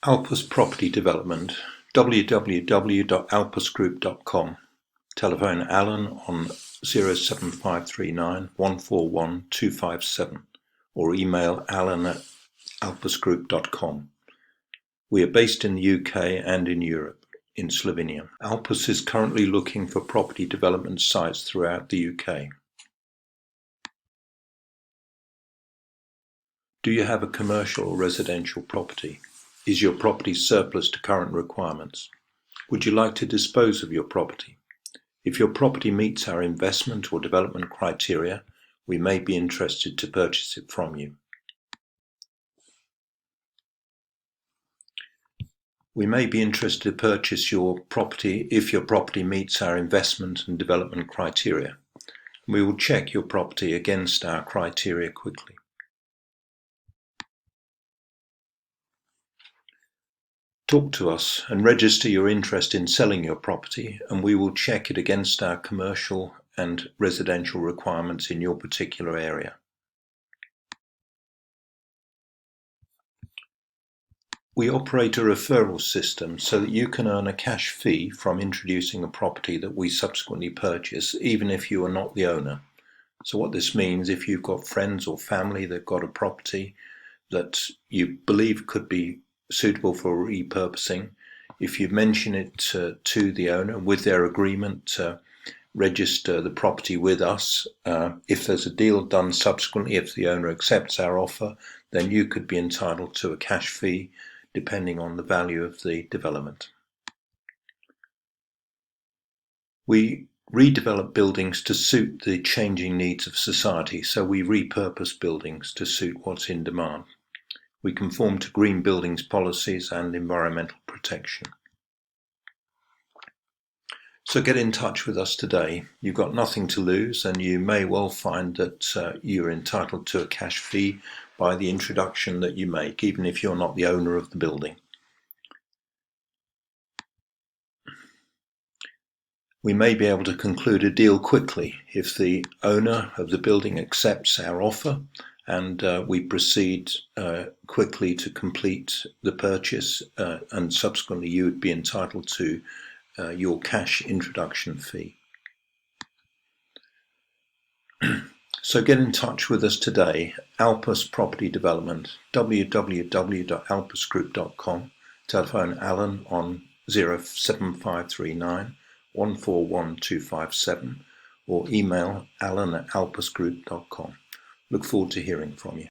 Alpus Property Development, www.alpusgroup.com. Telephone Alan on 07539 141 257 or email alan@alpusgroup.com. We are based in the UK and in Europe, in Slovenia. Alpus is currently looking for property development sites throughout the UK. Do you have a commercial or residential property? Is your property surplus to current requirements? Would you like to dispose of your property? If your property meets our investment or development criteria, we may be interested to purchase it from you. We may be interested to purchase your property if your property meets our investment and development criteria. We will check your property against our criteria quickly. Talk to us and register your interest in selling your property, and we will check it against our commercial and residential requirements in your particular area. We operate a referral system so that you can earn a cash fee from introducing a property that we subsequently purchase, even if you are not the owner. So what this means, if you've got friends or family that got a property that you believe could be suitable for repurposing, if you mention it to the owner with their agreement to register the property with us, if there's a deal done subsequently, if the owner accepts our offer, then you could be entitled to a cash fee depending on the value of the development. We redevelop buildings to suit the changing needs of society, so we repurpose buildings to suit what's in demand. We conform to green buildings policies and environmental protection. So get in touch with us today. You've got nothing to lose, and you may well find that you're entitled to a cash fee by the introduction that you make, even if you're not the owner of the building. We may be able to conclude a deal quickly if the owner of the building accepts our offer, and we proceed quickly to complete the purchase, and subsequently you would be entitled to your cash introduction fee. So get in touch with us today. Alpus Property Development, www.alpusgroup.com. Telephone Alan on 07539 141 257 or email alan@alpusgroup.com. Look forward to hearing from you.